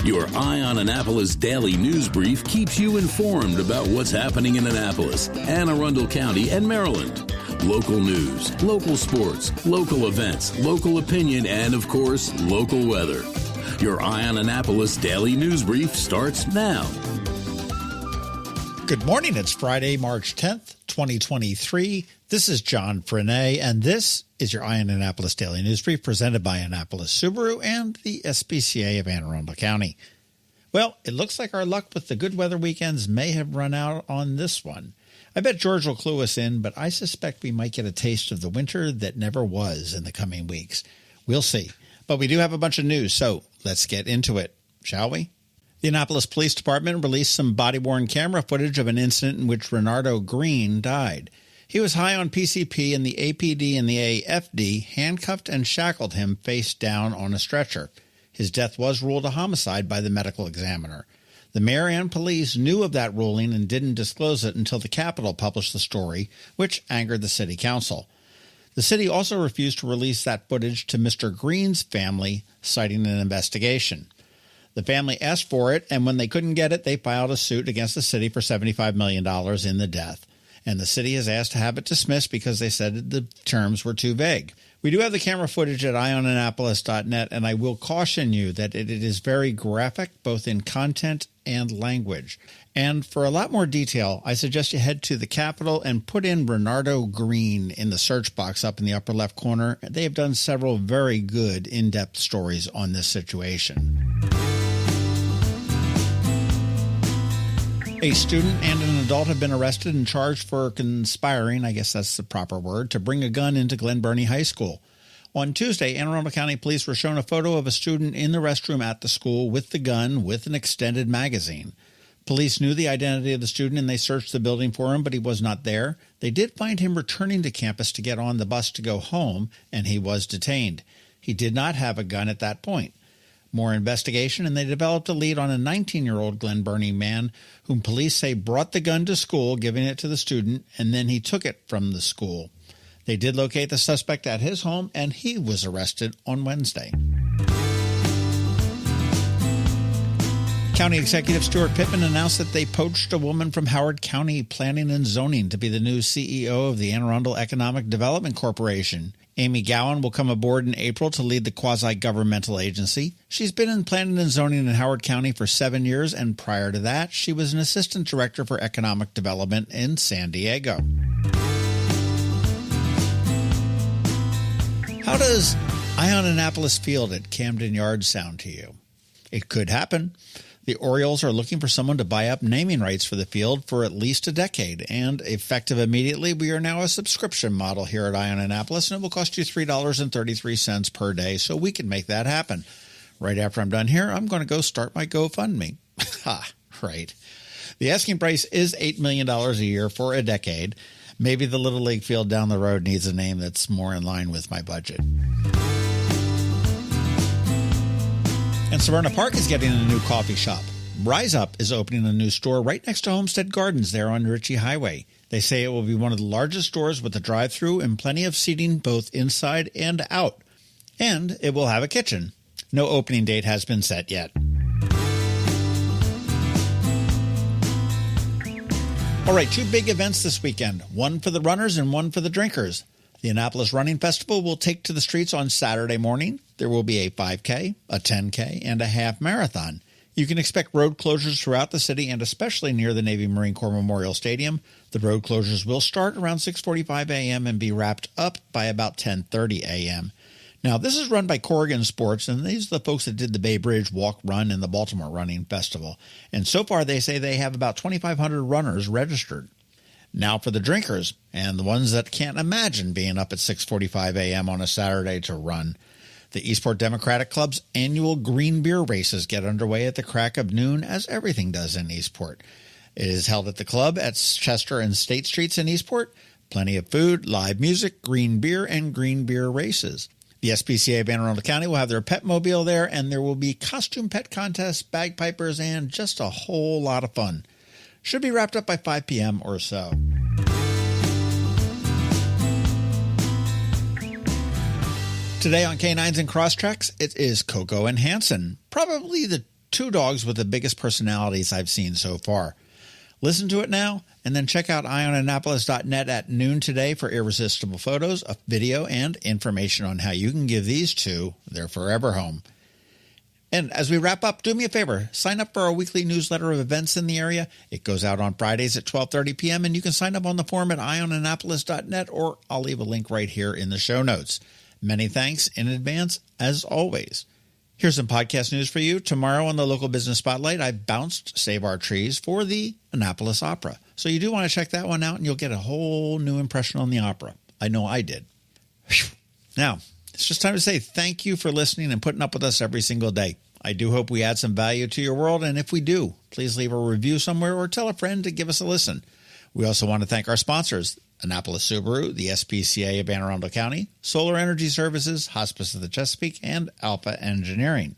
Your Eye on Annapolis daily news brief keeps you informed about what's happening in Annapolis, Arundel County, and Maryland. Local news, local sports, local events, local opinion, and, of course, local weather. Your Eye on Annapolis daily news brief starts now. Good morning. It's Friday, March 10th, 2023. This is John Frenaye, and this is your Eye on Annapolis Daily News Brief presented by Annapolis Subaru and the SPCA of Arundel County. Well, it looks like our luck with the good weather weekends may have run out on this one. I bet George will clue us in, but I suspect we might get a taste of the winter that never was in the coming weeks. We'll see. But we do have a bunch of news, so let's get into it, shall we? The Annapolis Police Department released some body-worn camera footage of an incident in which Renardo Green died. He was high on PCP, and the APD and the AFD handcuffed and shackled him face down on a stretcher. His death was ruled a homicide by the medical examiner. The mayor and police knew of that ruling and didn't disclose it until the Capitol published the story, which angered the city council. The city also refused to release that footage to Mr. Green's family, citing an investigation. The family asked for it, and when they couldn't get it, they filed a suit against the city for $75 million in the death. And the city has asked to have it dismissed because they said the terms were too vague. We do have the camera footage at eyeonannapolis.net, and I will caution you that it is very graphic, both in content and language. And for a lot more detail, I suggest you head to the Capitol and put in Renardo Green in the search box up in the upper left corner. They have done several very good in-depth stories on this situation. A student and an adult have been arrested and charged for conspiring, I guess that's the proper word, to bring a gun into Glen Burnie High School. On Tuesday, Arundel County Police were shown a photo of a student in the restroom at the school with the gun with an extended magazine. Police knew the identity of the student and they searched the building for him, but he was not there. They did find him returning to campus to get on the bus to go home, and he was detained. He did not have a gun at that point. More investigation, and they developed a lead on a 19-year-old Glen Burnie man whom police say brought the gun to school, giving it to the student, and then he took it from the school. They did locate the suspect at his home, and he was arrested on Wednesday. County Executive Stuart Pittman announced that they poached a woman from Howard County Planning and Zoning to be the new CEO of the Anne Arundel Economic Development Corporation. Amy Gowan will come aboard in April to lead the quasi-governmental agency. She's been in planning and zoning in Howard County for 7 years, and prior to that, she was an assistant director for economic development in San Diego. How does Eye on Annapolis Field at Camden Yards sound to you? It could happen. The Orioles are looking for someone to buy up naming rights for the field for at least a decade, and effective immediately, we are now a subscription model here at Eye on Annapolis, and it will cost you $3.33 per day, so we can make that happen. Right after I'm done here, I'm going to go start my GoFundMe. Ha, right. The asking price is $8 million a year for a decade. Maybe the Little League field down the road needs a name that's more in line with my budget. And Severna Park is getting a new coffee shop. Rise Up is opening a new store right next to Homestead Gardens there on Ritchie Highway. They say it will be one of the largest stores with a drive-thru and plenty of seating both inside and out. And it will have a kitchen. No opening date has been set yet. All right, two big events this weekend, one for the runners and one for the drinkers. The Annapolis Running Festival will take to the streets on Saturday morning. There will be a 5K, a 10K, and a half marathon. You can expect road closures throughout the city and especially near the Navy Marine Corps Memorial Stadium. The road closures will start around 6:45 a.m. and be wrapped up by about 10:30 a.m. Now, this is run by Corrigan Sports, and these are the folks that did the Bay Bridge Walk Run and the Baltimore Running Festival. And so far, they say they have about 2,500 runners registered. Now for the drinkers, and the ones that can't imagine being up at 6:45 a.m. on a Saturday to run. The Eastport Democratic Club's annual green beer races get underway at the crack of noon, as everything does in Eastport. It is held at the club at Chester and State Streets in Eastport. Plenty of food, live music, green beer, and green beer races. The SPCA of Arundel County will have their pet mobile there, and there will be costume pet contests, bagpipers, and just a whole lot of fun. Should be wrapped up by 5 p.m. or so. Today on Canines and Crosstreks, it is Coco and Hanson, probably the 2 dogs with the biggest personalities I've seen so far. Listen to it now, and then check out eyeonannapolis.net at noon today for irresistible photos, a video, and information on how you can give these 2 their forever home. And as we wrap up, do me a favor, sign up for our weekly newsletter of events in the area. It goes out on Fridays at 12:30 p.m., and you can sign up on the form at eyeonannapolis.net, or I'll leave a link right here in the show notes. Many thanks in advance, as always. Here's some podcast news for you. Tomorrow on the Local Business Spotlight, I bounced Save Our Trees for the Annapolis Opera. So you do want to check that one out, and you'll get a whole new impression on the opera. I know I did. Whew. Now, it's just time to say thank you for listening and putting up with us every single day. I do hope we add some value to your world, and if we do, please leave a review somewhere or tell a friend to give us a listen. We also want to thank our sponsors, Annapolis Subaru, the SPCA of Arundel County, Solar Energy Services, Hospice of the Chesapeake, and Alpha Engineering.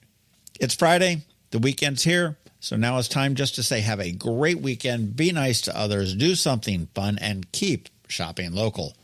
It's Friday, the weekend's here, so now it's time just to say have a great weekend, be nice to others, do something fun, and keep shopping local.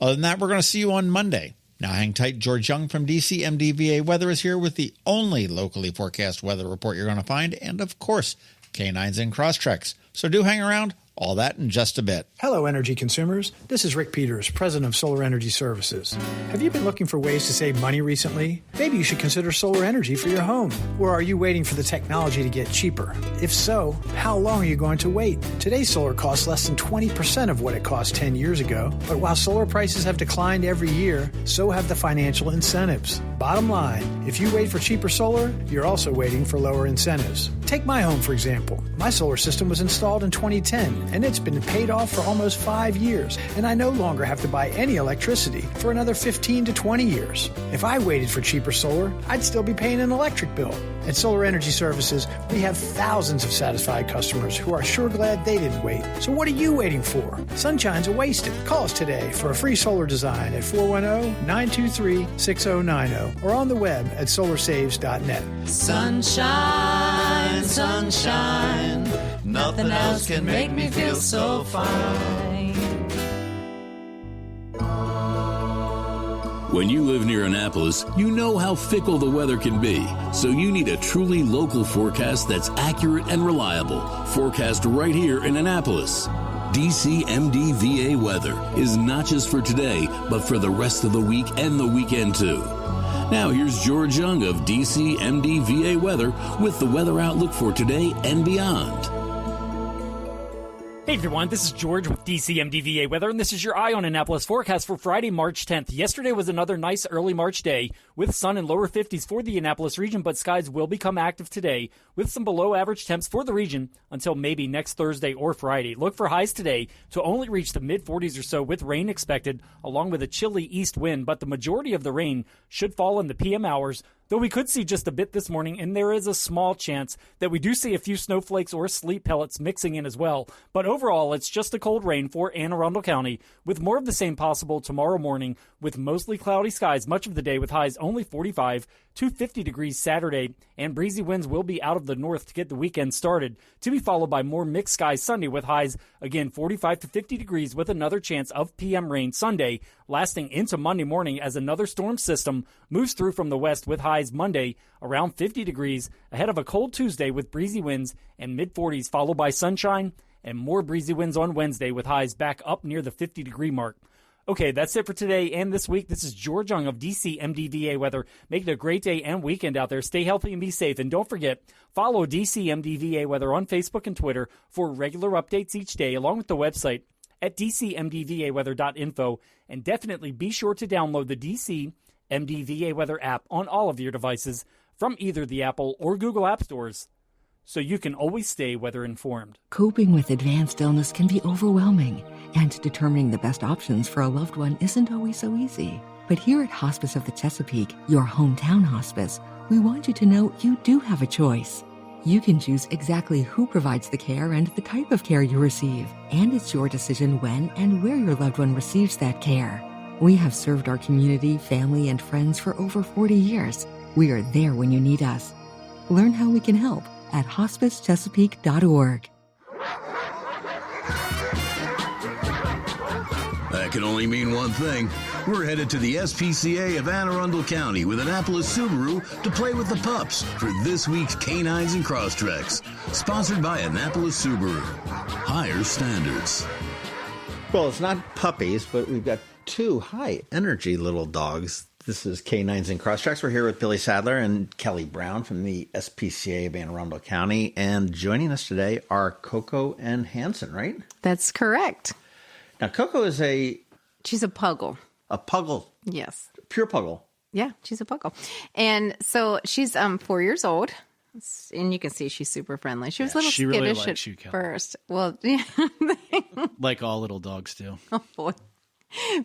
Other than that, we're going to see you on Monday. Now hang tight, George Young from DC MDVA Weather is here with the only locally forecast weather report you're going to find, and of course, Canines and Crosstreks. So do hang around. All that in just a bit. Hello, energy consumers. This is Rick Peters, president of Solar Energy Services. Have you been looking for ways to save money recently? Maybe you should consider solar energy for your home. Or are you waiting for the technology to get cheaper? If so, how long are you going to wait? Today's solar costs less than 20% of what it cost 10 years ago. But while solar prices have declined every year, so have the financial incentives. Bottom line, if you wait for cheaper solar, you're also waiting for lower incentives. Take my home, for example. My solar system was installed in 2010. And it's been paid off for almost 5 years, and I no longer have to buy any electricity for another 15 to 20 years. If I waited for cheaper solar, I'd still be paying an electric bill. At Solar Energy Services, we have thousands of satisfied customers who are sure glad they didn't wait. So what are you waiting for? Sunshine's a wasted. Call us today for a free solar design at 410-923-6090 or on the web at solarsaves.net. Sunshine, sunshine, nothing else can make me feel so fine. When you live near Annapolis, you know how fickle the weather can be. So you need a truly local forecast that's accurate and reliable. Forecast right here in Annapolis. DCMDVA weather is not just for today, but for the rest of the week and the weekend too. Now here's George Young of DCMDVA weather with the weather outlook for today and beyond. Hey everyone, this is George with DCMDVA Weather, and this is your Eye on Annapolis forecast for Friday, March 10th. Yesterday was another nice early March day with sun in lower 50s for the Annapolis region, but skies will become active today with some below average temps for the region until maybe next Thursday or Friday. Look for highs today to only reach the mid-40s or so with rain expected along with a chilly east wind, but the majority of the rain should fall in the PM hours, though we could see just a bit this morning, and there is a small chance that we do see a few snowflakes or sleet pellets mixing in as well. But overall, it's just a cold rain for Anne Arundel County, with more of the same possible tomorrow morning, with mostly cloudy skies much of the day with highs only 45 to 50 degrees Saturday, and breezy winds will be out of the north to get the weekend started, to be followed by more mixed skies Sunday with highs again 45 to 50 degrees with another chance of PM rain Sunday, lasting into Monday morning as another storm system moves through from the west with highs Monday around 50 degrees ahead of a cold Tuesday with breezy winds and mid-40s followed by sunshine and more breezy winds on Wednesday with highs back up near the 50-degree mark. Okay, that's it for today and this week. This is George Young of DCMDVA Weather. Make it a great day and weekend out there. Stay healthy and be safe. And don't forget, follow DCMDVA Weather on Facebook and Twitter for regular updates each day, along with the website at dcmdvaweather.info. And definitely be sure to download the DCMDVA Weather app on all of your devices from either the Apple or Google App Stores, so you can always stay weather informed. Coping with advanced illness can be overwhelming, and determining the best options for a loved one isn't always so easy. But here at Hospice of the Chesapeake, your hometown hospice, we want you to know you do have a choice. You can choose exactly who provides the care and the type of care you receive, and it's your decision when and where your loved one receives that care. We have served our community, family, and friends for over 40 years. We are there when you need us. Learn how we can help at hospicechesapeake.org. That can only mean one thing. We're headed to the SPCA of Arundel County with Annapolis Subaru to play with the pups for this week's Canines and Crosstreks. Sponsored by Annapolis Subaru. Higher standards. Well, it's not puppies, but we've got two high-energy little dogs. This is Canines and Crosstreks. We're here with Billy Sadler and Kelly Brown from the SPCA of Anne Arundel County. And joining us today are Coco and Hanson, right? That's correct. Now, Coco is She's a puggle. a puggle. Yes. Pure puggle. Yeah, she's a puggle. And so she's 4 years old. And you can see she's super friendly. She was a little she really skittish likes you, at Kelly. first. Well, yeah. Like all little dogs do. Oh, boy.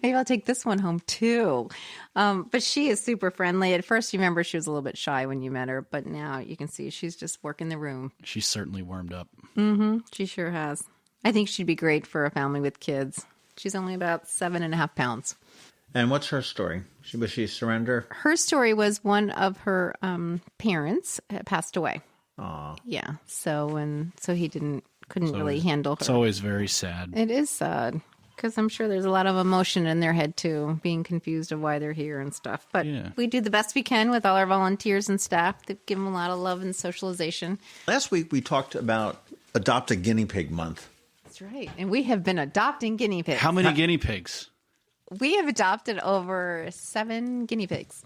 Maybe I'll take this one home, too. But she is super friendly. At first, you remember she was a little bit shy when you met her. But now you can see she's just working the room. She's certainly warmed up. Mm-hmm. She sure has. I think she'd be great for a family with kids. She's only about 7.5 pounds. And what's her story? Was she surrender? Her story was one of her parents had passed away. Aw. Yeah. So he couldn't really handle her. It's always very sad. It is sad because I'm sure there's a lot of emotion in their head too, being confused of why they're here and stuff. But we do the best we can with all our volunteers and staff to give them a lot of love and socialization. Last week we talked about Adopt a Guinea Pig Month. That's right. And we have been adopting guinea pigs. How many guinea pigs? We have adopted over 7 guinea pigs.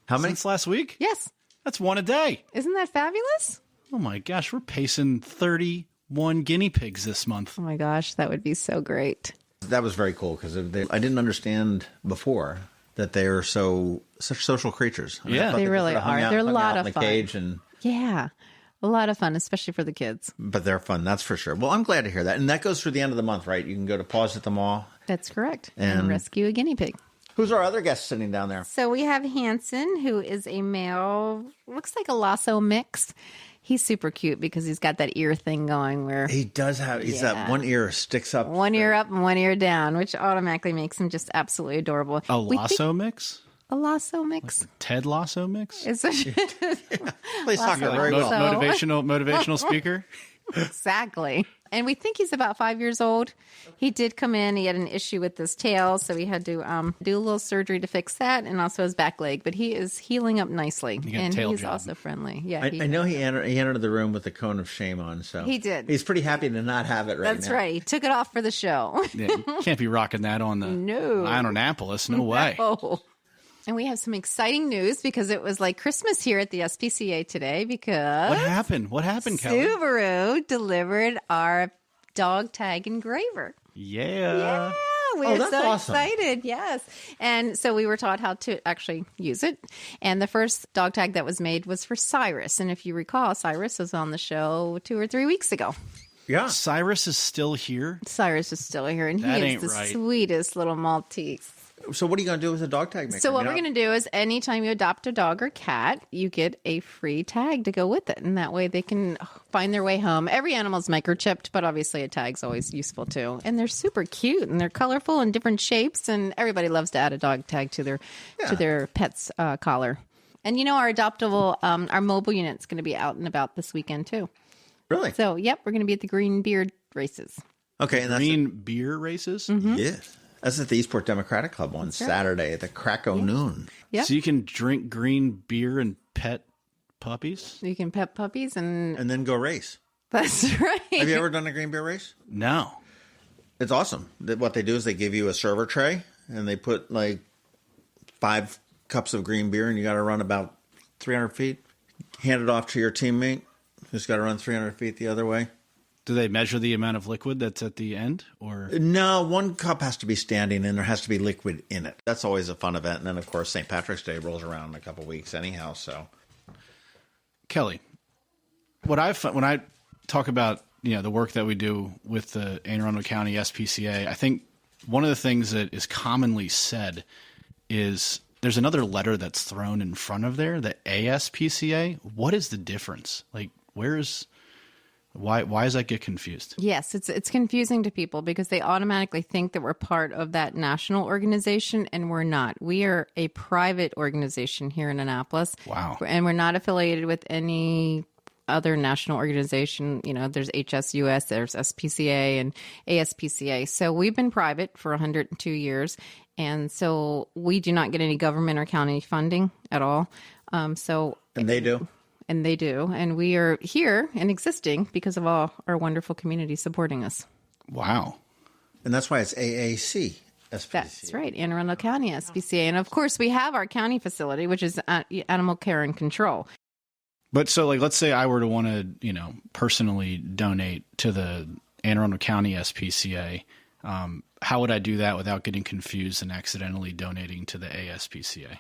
How many? Since last week? Yes. That's one a day. Isn't that fabulous? Oh my gosh, we're pacing 31 guinea pigs this month. Oh my gosh, that would be so great. That was very cool because I didn't understand before that they are such social creatures. I Yeah. thought They really sort of hung are. out- They're a hung lot out of in the fun. cage and Yeah. A lot of fun, especially for the kids. but they're fun, that's for sure. Well, I'm glad to hear that. And that goes through the end of the month, right? You can go to Paws at the Mall. That's correct. And- And rescue a guinea pig. Who's our other guest sitting down there? So we have Hanson, who is a male, looks like a Lasso mix. He's super cute because he's got that ear thing going where He does have, he's that one ear sticks up. one ear up and one ear down, which automatically makes him just absolutely adorable. A We think lasso mix? a Lasso mix? Ted Lasso mix? Is it? Plays soccer Lasso. very well. Motivational speaker? Exactly. And we think he's about 5 years old. He did come in. He had an issue with his tail, so we had to do a little surgery to fix that, and also his back leg. But he is healing up nicely, got a and tail he's job. also friendly. Yeah, I know he entered the room with the cone of shame on, so He did. He's pretty happy to not have it right That's now. right. He took it off for the show. Yeah, you can't be rocking that on the No. Line on Annapolis. No way. Oh. And we have some exciting news because it was like Christmas here at the SPCA today because What happened? What happened, Kelly? Subaru delivered our dog tag engraver. Yeah. We're that's so awesome. excited. Yes. And so we were taught how to actually use it. And the first dog tag that was made was for Cyrus. And if you recall, Cyrus was on the show 2 or 3 weeks ago. Yeah. Cyrus is still here. Cyrus is still here, and That he ain't is the right. sweetest little Maltese. So what are you going to do with the dog tag maker? So what we're going to do is anytime you adopt a dog or cat, you get a free tag to go with it. And that way they can find their way home. Every animal's microchipped, but obviously a tag's always useful too. And they're super cute and they're colorful in different shapes. And everybody loves to add a dog tag to their pet's collar. And you know, our adoptable, our mobile unit's going to be out and about this weekend too. Really? So, yep, we're going to be at the Green Beard races. Okay. And that's Green beer races? yeah. That's at the Eastport Democratic Club on Saturday at the crack o' noon. Yep. So you can drink green beer and pet puppies? You can pet puppies and And then go race. that's right. Have you ever done a green beer race? No. It's awesome. What they do is they give you a server tray and they put like 5 cups of green beer and you got to run about 300 feet. Hand it off to your teammate who's got to run 300 feet the other way. Do they measure the amount of liquid that's at the end? Or No, 1 cup has to be standing and there has to be liquid in it. That's always a fun event. And then, of course, St. Patrick's Day rolls around in a couple weeks anyhow. So, Kelly, when I talk about the work that we do with the Anne Arundel County SPCA, I think one of the things that is commonly said is there's another letter that's thrown in front of there, the ASPCA. What is the difference? Like, why does that get confused? Yes, it's confusing to people because they automatically think that we're part of that national organization, and we're not. We are a private organization here in Annapolis. Wow. And we're not affiliated with any other national organization. You know, there's HSUS, there's SPCA and ASPCA. So we've been private for 102 years. And so we do not get any government or county funding at all. And they do? And they do. And we are here and existing because of all our wonderful community supporting us. Wow. And that's why it's AAC. SPCA. That's right, Anne Arundel County SPCA. And of course, we have our county facility, which is Animal Care and Control. But so, like, let's say I were to want to, you know, personally donate to the Anne Arundel County SPCA. How would I do that without getting confused and accidentally donating to the ASPCA?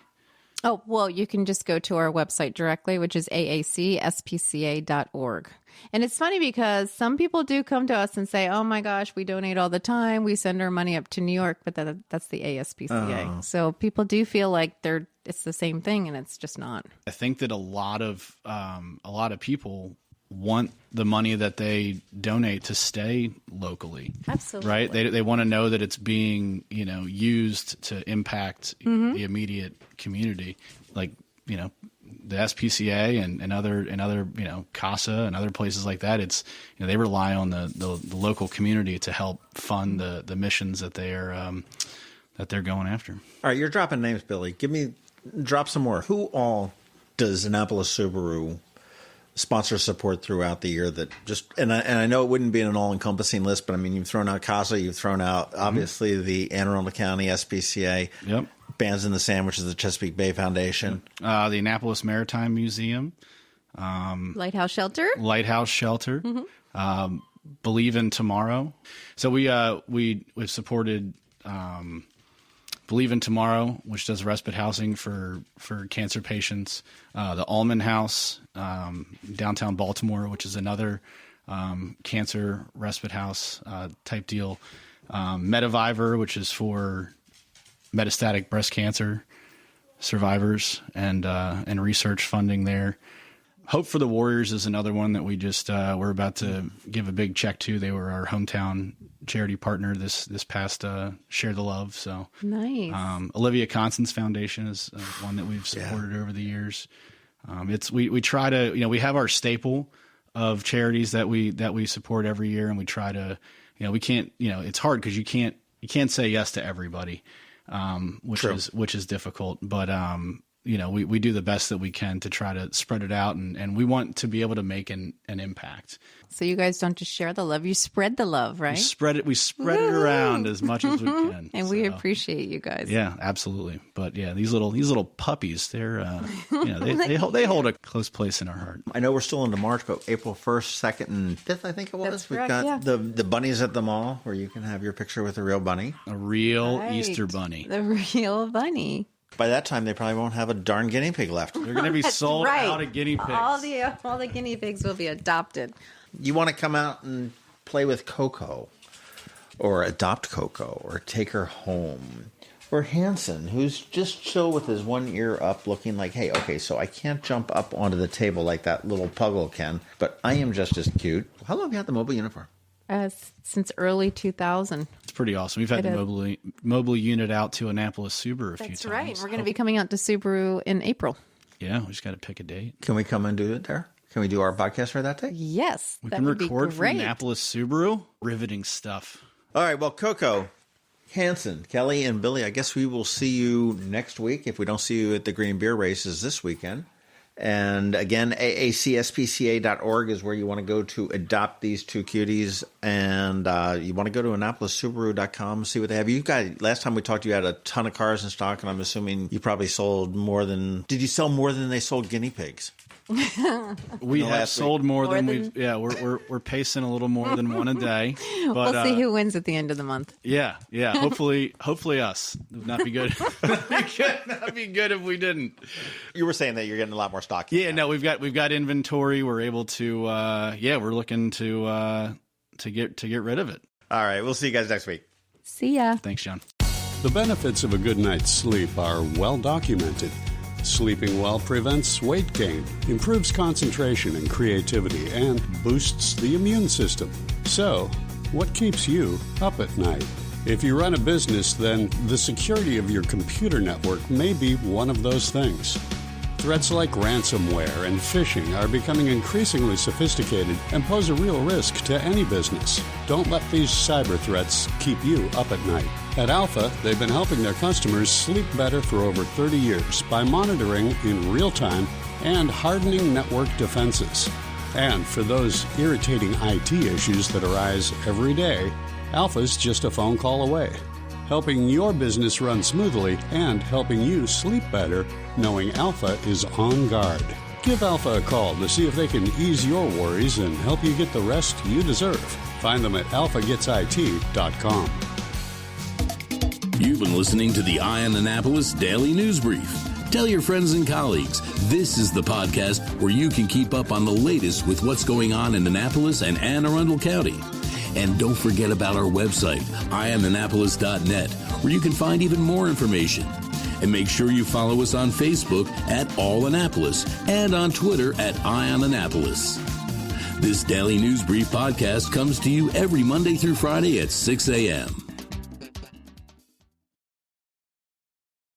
Oh, well, you can just go to our website directly, which is aacspca.org. And it's funny because some people do come to us and say, oh my gosh, we donate all the time. We send our money up to New York, but that's the ASPCA. Oh. So people do feel like it's the same thing, and it's just not. I think that a lot of people want the money that they donate to stay locally. Absolutely. Right? They want to know that it's being, you know, used to impact the immediate community. Like, you know, the SPCA and other, you know, CASA and other places like that. It's, you know, they rely on the local community to help fund the missions that they're going after. All right, you're dropping names, Billy. Drop some more. Who all does Annapolis Subaru sponsor support throughout the year? That just and I know it wouldn't be an all-encompassing list, but I mean, you've thrown out CASA, you've thrown out obviously the Anne Arundel County SPCA, Bands in the Sand, which is the Chesapeake Bay Foundation, the Annapolis Maritime Museum, Lighthouse Shelter, Believe in Tomorrow. So we've supported Believe in Tomorrow, which does respite housing for cancer patients. The Allman House, downtown Baltimore, which is another cancer respite house type deal. Medivivor, which is for metastatic breast cancer survivors and research funding there. Hope for the Warriors is another one that we just we're about to give a big check to. They were our hometown charity partner this past Share the Love. So nice. Olivia Constance Foundation is one that we've supported over the years. We try to, you know, we have our staple of charities that we support every year, and we try to, you know, we can't, you know, it's hard because you can't say yes to everybody, which is difficult, but you know, we do the best that we can to try to spread it out, and we want to be able to make an impact. So you guys don't just share the love, you spread the love, right? We spread it around as much as we can. And we appreciate you guys. Yeah, absolutely. But yeah, these little puppies, they're you know, they hold a close place in our heart. I know we're still into March, but April 1st, 2nd, and 5th, I think it was. That's We've correct, got the bunnies at the mall where you can have your picture with a real bunny. A real Easter bunny. The real bunny. By that time, they probably won't have a darn guinea pig left. They're going to be sold out of guinea pigs. All the guinea pigs will be adopted. You want to come out and play with Coco, or adopt Coco, or take her home, or Hanson, who's just chill with his one ear up, looking like, hey, okay, so I can't jump up onto the table like that little puggle can, but I am just as cute. How long have you had the mobile uniform? Since early 2000. It's pretty awesome. We've had the mobile unit out to Annapolis Subaru a few times. That's right. We're going to be coming out to Subaru in April. Yeah, we just got to pick a date. Can we come and do it there? Can we do our podcast for that day? Yes. We can record for Annapolis Subaru. Riveting stuff. All right. Well, Coco, Hanson, Kelly, and Billy, I guess we will see you next week if we don't see you at the Green Beer Races this weekend. And again, aacspca.org is where you want to go to adopt these two cuties. And you want to go to AnnapolisSubaru.com, see what they have. You guys, last time we talked, you had a ton of cars in stock, and I'm assuming you probably sold more than... Did you sell more than they sold guinea pigs? We have sold more than we've... Yeah, we're pacing a little more than one a day. But, we'll see who wins at the end of the month. Yeah. Hopefully us. Would not be good. That'd be good if we didn't. You were saying that you're getting a lot more stock. Yeah, no, we've got inventory. We're able to. We're looking to get rid of it. All right, we'll see you guys next week. See ya. Thanks, John. The benefits of a good night's sleep are well documented. Sleeping well prevents weight gain, improves concentration and creativity, and boosts the immune system. So, what keeps you up at night? If you run a business, then the security of your computer network may be one of those things. Threats like ransomware and phishing are becoming increasingly sophisticated and pose a real risk to any business. Don't let these cyber threats keep you up at night. At Alpha, they've been helping their customers sleep better for over 30 years by monitoring in real time and hardening network defenses. And for those irritating IT issues that arise every day, Alpha's just a phone call away, helping your business run smoothly and helping you sleep better knowing Alpha is on guard. Give Alpha a call to see if they can ease your worries and help you get the rest you deserve. Find them at alphagetsit.com. You've been listening to the Eye on Annapolis Daily News Brief. Tell your friends and colleagues, this is the podcast where you can keep up on the latest with what's going on in Annapolis and Anne Arundel County. And don't forget about our website, eyeonannapolis.net, where you can find even more information. And make sure you follow us on Facebook at All Annapolis and on Twitter at Eye on Annapolis. This Daily News Brief podcast comes to you every Monday through Friday at 6 a.m.